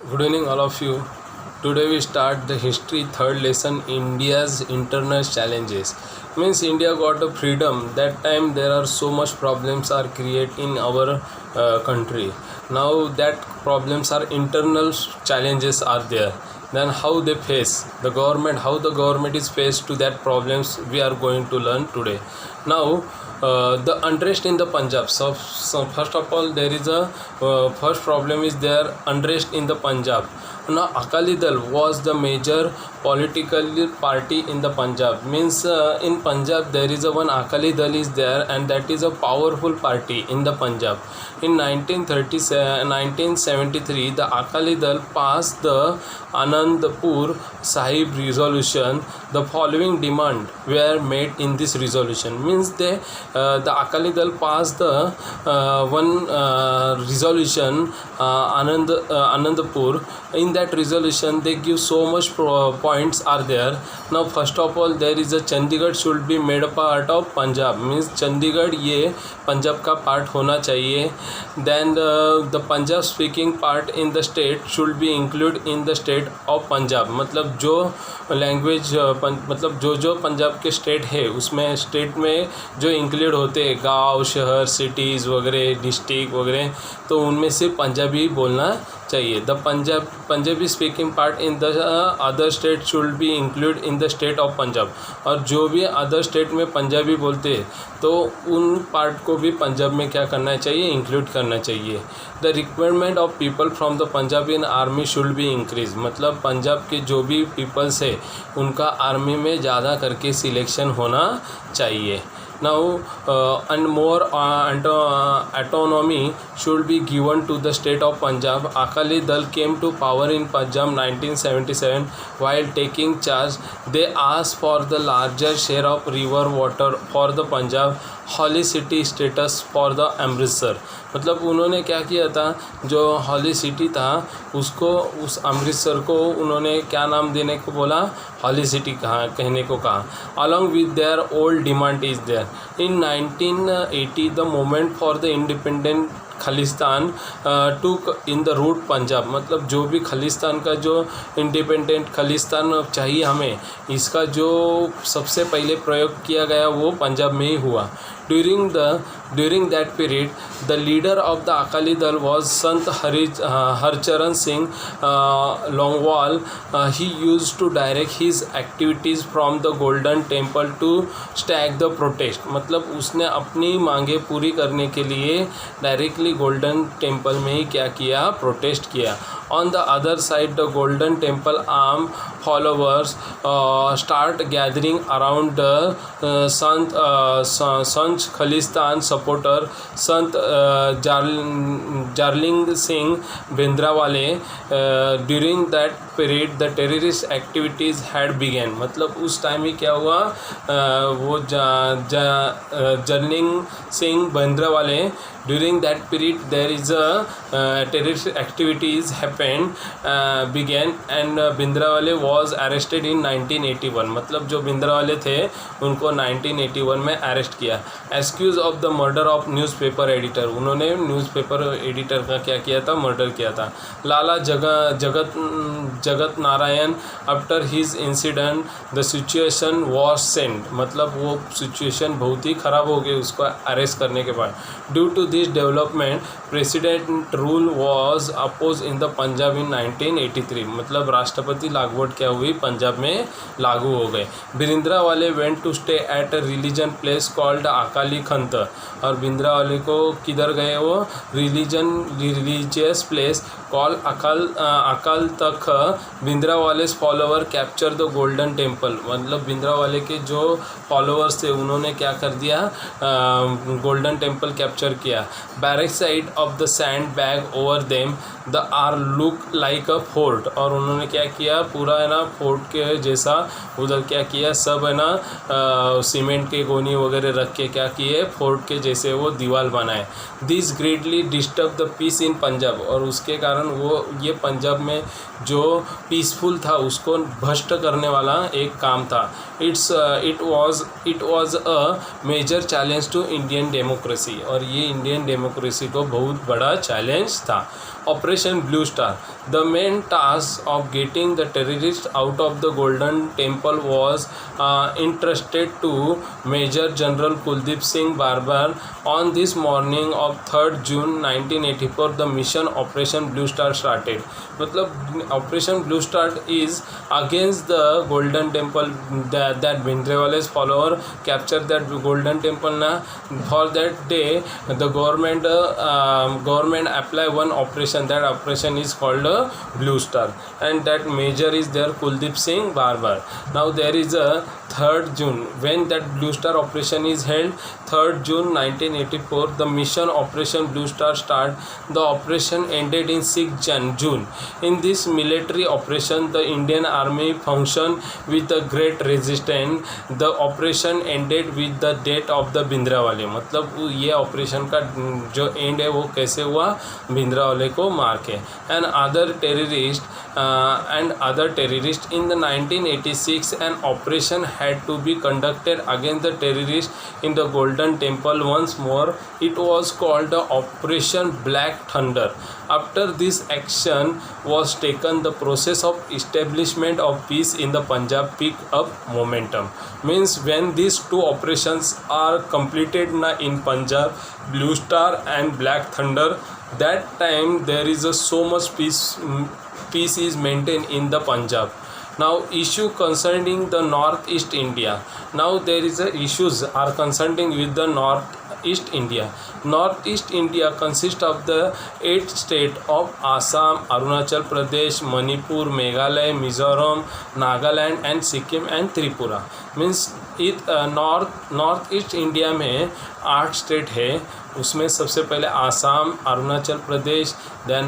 Good evening, all of you. Today we start the history third lesson India's internal challenges. Means India got a freedom. That time there are so much problems are created in our country. Now that problems are internal challenges are there. Then how they face the government, how the government is faced to that problems we are going to learn today. Now the unrest in the Punjab. So first of all, there is a first problem is there unrest in the Punjab. Now Akali Dal was the major political party in the Punjab. Means in Punjab there is a one Akali Dal is there, and that is a powerful party in the Punjab. In 1973, the Akali Dal passed the Anandpur Sahib resolution. The following demand were made in this resolution. Means the Akali Dal passed the one resolution Anandpur. In that resolution they give so much points are there. Now first of all, there is a Chandigarh should be made a part of Punjab. Means Chandigarh ये पंजाब का part होना चाहिए. Then the Punjab speaking part in the state should be included in the state of Punjab. मतलब जो language मतलब जो पंजाब के state है उसमें स्टेट में जो इंक्लूड होते हैं गांव, शहर, सिटीज़ वगैरह, डिस्ट्रिक्ट वगैरह, तो उनमें से पंजाबी बोलना चाहिए. The Punjabi speaking part in the other state should be include in the state of Punjab. और जो भी अदर स्टेट में पंजाबी बोलते हैं तो उन पार्ट को भी पंजाब में क्या करना चाहिए, इंक्लूड करना चाहिए. The requirement of people from the Punjab in army should be increase. मतलब पंजाब के जो भी पीपल्स है उनका आर्मी में ज़्यादा करके सिलेक्शन होना चाहिए. Now and more autonomy should be given to the state of Punjab. Akali Dal came to power in Punjab 1977. While taking charge, they asked for the larger share of river water for the Punjab, holy city status for the Amritsar. मतलब उन्होंने क्या किया था, जो हॉली city था उसको, उस अमृतसर को उन्होंने क्या नाम देने को बोला, हॉली सिटी कहा कहने को कहा. Along with their old demand is there. In 1980 the movement for the independent Khalistan took in the root Punjab. मतलब जो भी खालिस्तान का जो इंडिपेंडेंट खालिस्तान चाहिए हमें, इसका जो सबसे पहले प्रयोग किया गया वो पंजाब में ही हुआ. During that period, the leader of the Akali Dal was Sant Harcharan Singh Longwal. He used to direct his activities from the Golden Temple to stag the protest. मतलब उसने अपनी मांगे पूरी करने के लिए डायरेक्टली गोल्डन टेम्पल में ही क्या किया, प्रोटेस्ट किया. On the other side, the Golden Temple arm followers start gathering around the Sant Khalistan supporter Sant Jarling Singh Bhindranwale. During that period, the terrorist activities had begun. मतलब उस time ही क्या हुआ, वो जर्लिंग Singh भिंद्रावाले. During that period, there is a terrorist activities began, and भिंद्रावाले was arrested in 1981. मतलब जो भिंद्रावाले थे उनको 1981 में अरेस्ट किया. Accused of the murder of newspaper editor. उन्होंने न्यूज़पेपर एडिटर का क्या किया था, मर्डर किया था. लाला Jagat Narayan. After his incident the situation was send. मतलब वो सिचुएशन बहुत ही ख़राब हो गई उसको अरेस्ट करने के बाद. Due to this development president rule was imposed in the Punjab in 1983. मतलब राष्ट्रपति लागवट क्या हुई, पंजाब में लागू हो गए. Bhindranwale went to stay at a religion place called Akal खंत. और भिंद्रावाले को किधर गए, वो religious place call Akal Takht. Bhindranwale follower capture the Golden Temple. मतलब भिंद्रावाले के जो फॉलोअर्स थे उन्होंने क्या कर दिया, गोल्डन टेम्पल कैप्चर किया. Barrack side of the sand bag over them the are look like a fort. और उन्होंने क्या किया, पूरा है ना फोर्ट के जैसा उधर क्या किया, सब है ना सीमेंट के गोनी वगैरह रख के क्या किए, फोर्ट के जैसे वो दीवार बनाए. This greatly disturb the peace in Punjab. और उसके कारण वो ये पंजाब में जो पीसफुल था उसको भ्रष्ट करने वाला एक काम था. It was a major challenge to Indian democracy. और ये इंडियन डेमोक्रेसी को बहुत बड़ा चैलेंज था. Operation Blue Star. The main task of getting the terrorists out of the Golden Temple was entrusted to Major General Kuldeep Singh Barbar. On this morning of 3rd June 1984, the mission Operation Blue Star started. मतलब Operation Blue Star is against the Golden Temple, that Bhindranwale's follower captured that Golden Temple na. For that day, the government apply one operation. That operation is called Blue Star, and that major is there Kuldeep Singh Barbar. Now there is a 3rd June when that Blue Star operation is held. 3rd June 1984, the mission Operation Blue Star started. The operation ended in 6th June. In this military operation, the Indian Army functioned with a great resistance. The operation ended with the death of the भिंद्रावाले. मतलब ये operation का जो and है वो कैसे हुआ, भिंद्रावाले को मार के. And other terrorist in the 1986 an operation had to be conducted against the terrorists in the Golden Temple once more. It was called the Operation Black Thunder. After this action was taken, the process of establishment of peace in the Punjab picked up momentum. Means when these two operations are completed in Punjab, Blue Star and Black Thunder, that time there is so much peace is maintained in the Punjab. Now issue concerning the Northeast India. Now there is issues are concerning with the Northeast India. Northeast India consists of the 8 states of Assam, Arunachal Pradesh, Manipur, Meghalaya, Mizoram, Nagaland and Sikkim and Tripura. Means north east India में 8 state है. उसमें सबसे पहले Assam, Arunachal Pradesh, then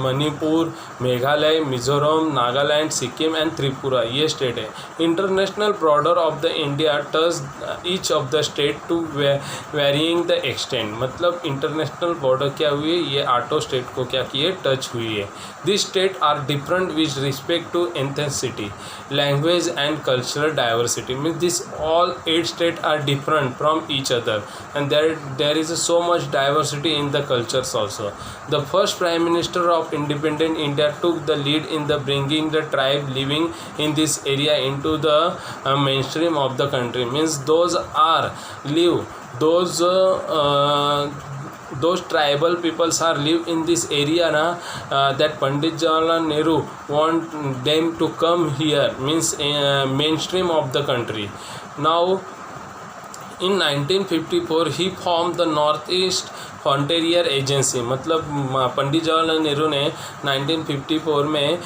Manipur, Meghalaya, Mizoram, Nagaland, Sikkim and Tripura, ये state है. International border of the India touch each of the state to varying the extent. मतलब international border क्या हुई, ये 8 स्टेट को क्या किए, टच हुई है. This state are different with respect to ethnicity, language and cultural diversity. Means this all 8 states are different from each other, and there is so much diversity in the cultures also. The first prime minister of independent India took the lead in the bringing the tribe living in this area into the mainstream of the country. Means those tribal peoples are live in this area that Pandit Jawaharlal Nehru want them to come here. Means mainstream of the country. Now in 1954 he formed the Northeast Frontier Agency. मतलब पंडित जवाहरलाल नेहरू ने 1954 में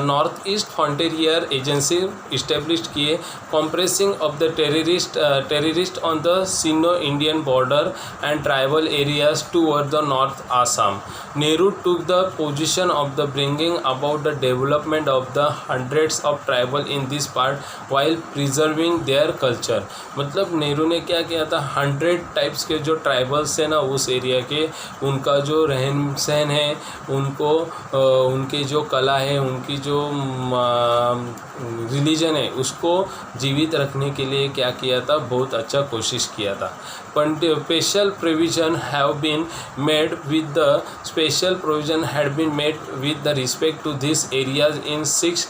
North East Frontier Agency establish किए, comprising of the terrorist on the Sino Indian border and tribal areas toward the north Assam. Nehru took the position of the bringing about the development of the hundreds of tribal in this part while preserving their culture. मतलब नेहरू ने क्या किया था, 100 types के जो tribals है ना उस एरिया के, उनका जो रहन सहन है, उनको उनके जो कला है, उनकी जो रिलीजन है, उसको जीवित रखने के लिए क्या किया था, बहुत अच्छा कोशिश किया था. Special provision have been made with the respect to this areas in 6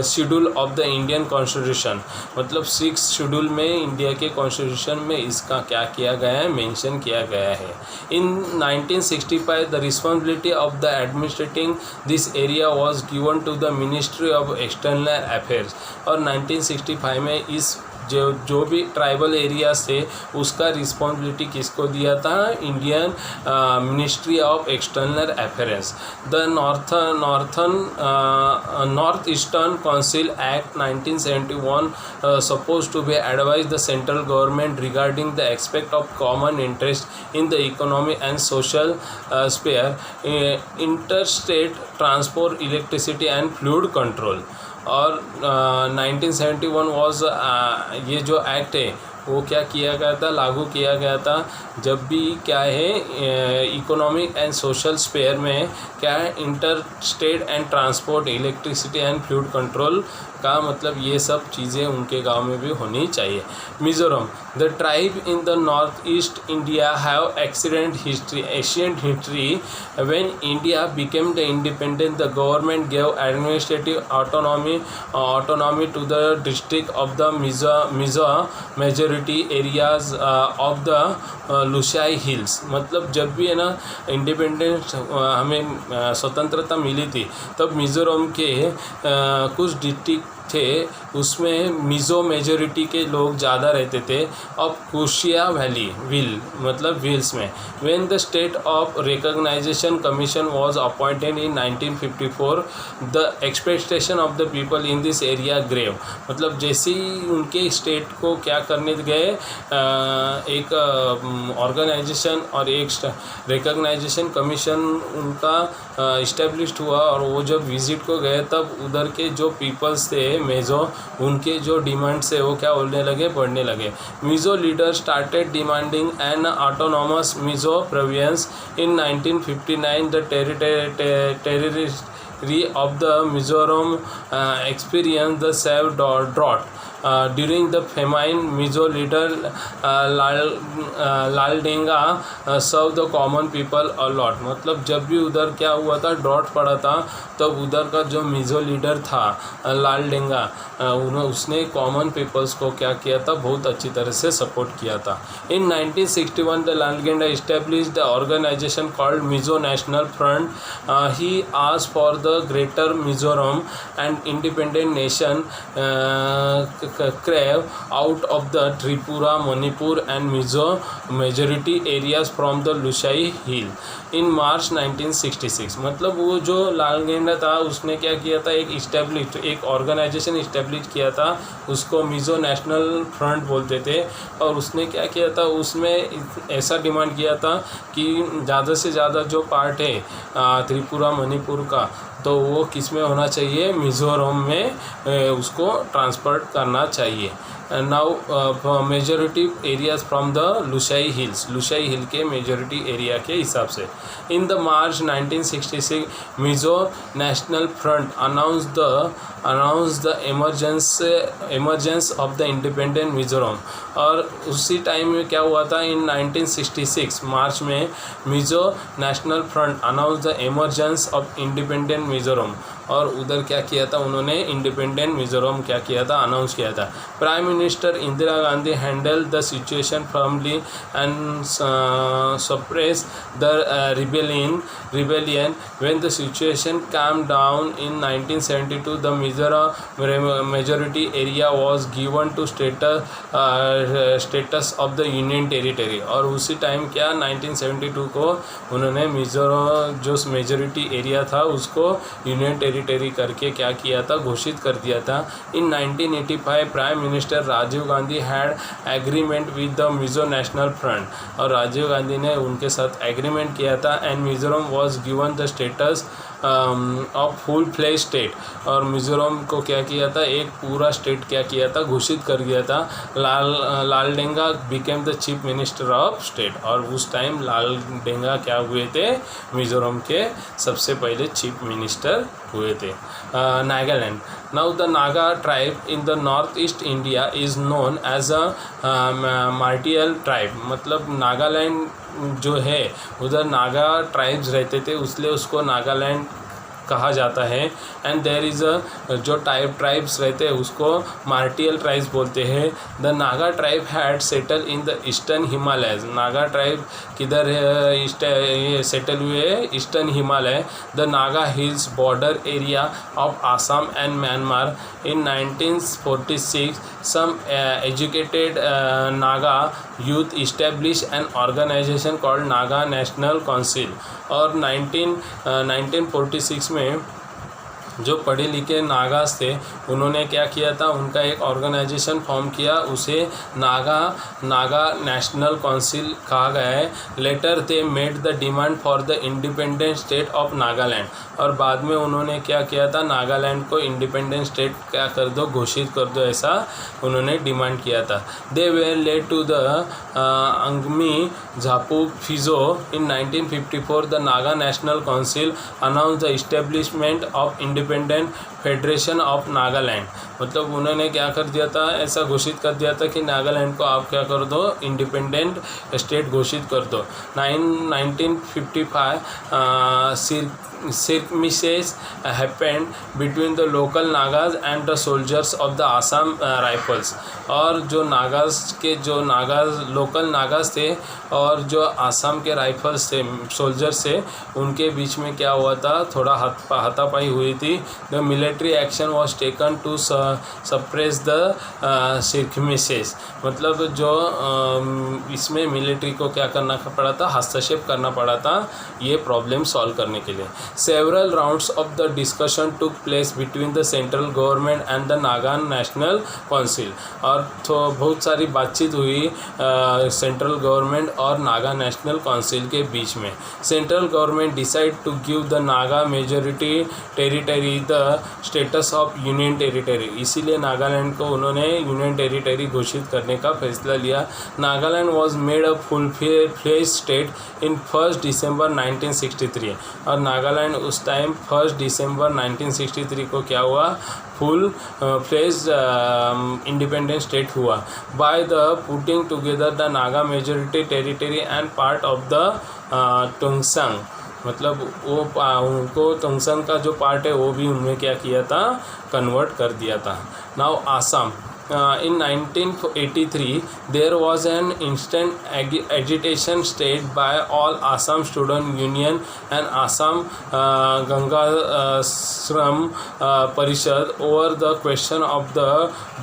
schedule of the Indian constitution. मतलब 6 शेड्यूल में इंडिया के कॉन्स्टिट्यूशन में इसका क्या किया गया है, मेंशन किया गया है. In 1965 the responsibility of the administrating this area was given to the ministry of external affairs. और 1965 में इस जो भी ट्राइबल एरियाज थे उसका रिस्पॉन्सिबिलिटी किसको दिया था, Indian ministry of external affairs. The north eastern council act 1971 suppose to be advise the central government regarding the aspect of common interest in the economy and social sphere, interstate transport, electricity and fluid control. और 1971 was ये जो act है वो क्या किया गया था, लागू किया गया था जब भी क्या है इकोनॉमिक एंड सोशल स्फेयर में क्या है inter state and transport, electricity and fluid control का मतलब ये सब चीज़ें उनके गांव में भी होनी चाहिए। Mizoram, the tribe in the north east India have accident history, ancient history. When India became the independent the government gave administrative autonomy to the district of the Mizo majority areas of the Lushai hills. मतलब जब भी है ना independence हमें स्वतंत्रता मिली थी तब मिज़ोरम के कुछ डिस्ट्रिक्ट थे उसमें मिज़ो मेजोरिटी के लोग ज़्यादा रहते थे। अब कुशिया वैली विल मतलब विल्स में when the state of reorganisation commission was appointed in 1954 the expectation of the people in this area grew. मतलब जैसे ही उनके स्टेट को क्या करने गए एक ऑर्गेनाइजेशन और एक रिकॉग्नाइजेशन कमीशन उनका इस्टेब्लिश्ड हुआ और वो जब विज़िट को गए तब उधर के जो पीपल्स थे मेज़ो उनके जो डिमांड्स है वो क्या होने लगे, बढ़ने लगे। Mizo leader started demanding an autonomous Mizo province in 1959 the territory of the Mizoram experience the severe drought during the famine. Mizo leader Laldenga serve the common people a lot. मतलब जब भी उधर क्या हुआ था, ड्रॉट पड़ा था, तब उधर का जो मिज़ो लीडर था लालडेंगा उसने कॉमन पीपल्स को क्या किया था, बहुत अच्छी तरह से सपोर्ट किया था। In 1961 the Laldenga establish the organisation called Mizo national front. He asked for the greater Mizoram and independent nation crave out of the Tripura, Manipur and Mizo majority areas from the Lushai Hill in March 1966। मतलब वो जो लालडेंगा था उसने क्या किया था, एक organisation establish किया था, उसको मिज़ो नेशनल फ्रंट बोलते थे। और उसने क्या किया था, उसमें ऐसा डिमांड किया था कि ज़्यादा से ज़्यादा जो पार्ट है त्रिपुरा मणिपुर का तो वो किस में होना चाहिए, मिज़ोरम में उसको ट्रांसफ़र करना चाहिए। Now majority areas from the Lushai hills, Lushai hill के मेजॉरिटी एरिया के हिसाब से। In the March 1966 Mizo national front announce the emergence of the independent Mizoram. और उसी टाइम में क्या हुआ था, इन 1966 मार्च में Mizo national front announce the emergence of independent Mizoram. और उधर क्या किया था उन्होंने, इंडिपेंडेंट मिज़ोरम क्या किया था, अनाउंस किया था। Prime minister Indira Gandhi handle the situation firmly and suppress the rebellion when the situation calmed down in 1972 the Mizoram majority area was given to status of the union territory। और उसी टाइम क्या 1972 को उन्होंने मिज़ोरम जो मेजॉरिटी एरिया था उसको union territory करके क्या किया था, घोषित कर दिया था। In 1985 prime minister Rajiv Gandhi had agreement with the Mizo national front. और राजीव गांधी ने उनके साथ एग्रीमेंट किया था and Mizoram was given the status of full fledge state. और मिज़ोरम को क्या किया था, एक पूरा स्टेट क्या किया था, घोषित कर दिया था। Laldenga became the chief minister of state. और उस टाइम लालडेंगा क्या हुए थे, मिज़ोरम के सबसे पहले चीफ मिनिस्टर हुए थे। Nagaland, now the Naga tribe in the north east India is known as a martial tribe. मतलब नागालैंड जो है उधर नागा ट्राइब्स रहते थे इसलिए उसको नागालैंड कहा जाता है। एंड देयर इज़ अ जो ट्राइब्स रहते हैं उसको मार्टियल ट्राइब्स बोलते हैं। The Naga tribe had settle in the eastern Himalayas. Naga tribe किधर ये सेटल हुए, eastern Himalaya. The Naga hills border area of Assam and Myanmar. In 1946 some educated Naga youth established an organization called Naga National Council। और 1946 में जो पढ़े लिखे नागास थे उन्होंने क्या किया था, उनका एक ऑर्गेनाइजेशन फॉर्म किया, उसे नागा नेशनल काउंसिल कहा गया है। Later they made the demand for the independent state of Nagaland, और बाद में उन्होंने क्या किया था, नागालैंड को इंडिपेंडेंट स्टेट क्या कर दो, घोषित कर दो, ऐसा उन्होंने डिमांड किया था। They were led to the Angami Zapu Phizo in 1954 the Naga national council announce the establishment of independent federation of Nagaland. मतलब उन्होंने क्या कर दिया था, ऐसा घोषित कर दिया था कि नागालैंड को आप क्या कर दो, इंडिपेंडेंट स्टेट घोषित कर दो। 1955 skirmishes happened between the local Nagas and the soldiers of the Assam Rifles, और जो लोकल नागास थे और जो आसाम के राइफल्स थे, सोल्जर्स थे, उनके बीच में क्या हुआ था, थोड़ा हाथापाई हुई थी। The military action was taken to suppress the skirmishes, मतलब जो इसमें मिलिट्री को क्या करना पड़ा था, हस्तक्षेप करना पड़ा था ये प्रॉब्लम सॉल्व करने के लिए। Several rounds of the discussion took place between the central government and the Naga National Council, और तो बहुत सारी बातचीत हुई सेंट्रल गवर्नमेंट और नागा नेशनल काउंसिल के बीच में। Central government decide to give the Naga majority territory the status of union territory, इसीलिए नागालैंड को उन्होंने यूनियन टेरिटरी घोषित करने का फैसला लिया। Nagaland was made a full fledge state in 1 दिसंबर 1963, और नागालैंड उस टाइम 1 दिसंबर 1963 को क्या हुआ, फुल फ्लेज इंडिपेंडेंट स्टेट हुआ। By the putting together the Naga majority territory and part of the Tuensang, मतलब वो उनको टोंगसंग का जो पार्ट है वो भी उन्होंने क्या किया था, कन्वर्ट कर दिया था। Now Assam, in 1983 there was an instant agitation staged by all Assam Student Union and Assam Ganga Shram Parishad over the question of the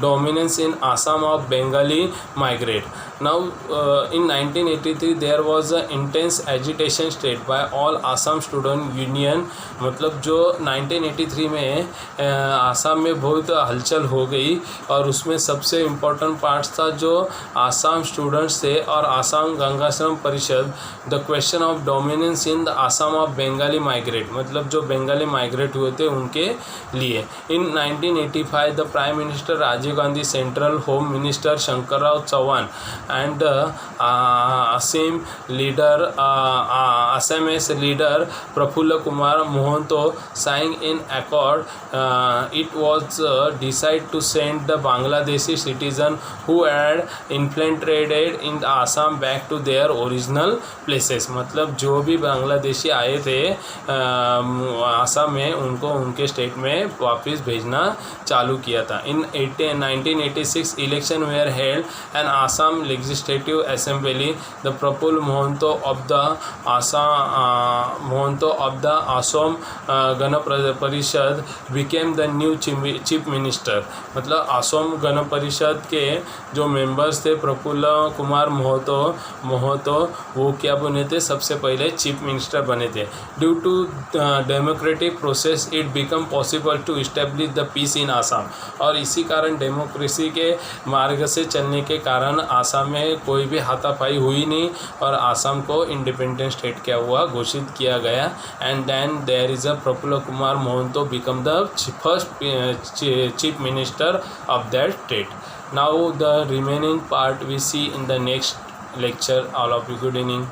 dominance in Assam of Bengali migrate. Now in 1983 there was an intense agitation staged by all Assam Student Union, मतलब जो 1983 में आसाम में बहुत हलचल हो गई, और उसमें सबसे इम्पोर्टेंट पार्ट था जो आसाम स्टूडेंट्स थे और आसाम गंगाश्रम Parishad, the question of dominance in the Assam of Bengali migrate, मतलब जो बंगाली माइग्रेट हुए थे उनके लिए। In 1985 the prime minister Rajiv Gandhi, central home minister Shankarrao Chavan and Assam leader Prafulla Kumar Mahanta signing in accord it was decided to send the Bangladeshi citizen who had infiltrated in the Assam back to their original places, मतलब जो भी बांग्लादेशी आए थे आसाम में, उनको उनके state में वापस भेजना चालू किया था। In 1986 election were held in Assam legislative assembly, the Prafulla Mahanta of the Assam Gana Parishad became the new chief minister, मतलब असम गण परिषद के जो मेंबर्स थे प्रफुल्ल कुमार मोहतो वो क्या बने थे, सबसे पहले चीफ मिनिस्टर बने थे। Due to democratic process it become possible to establish the peace in Assam, और इसी कारण डेमोक्रेसी के मार्ग से चलने के कारण आसाम में कोई भी हाथापाई हुई नहीं और आसाम को इंडिपेंडेंट स्टेट क्या हुआ, घोषित किया गया। And then there is a Prafulla Kumar Mahanta become the first chief minister of that state. Now the remaining part we see in the next lecture. All of you, good evening.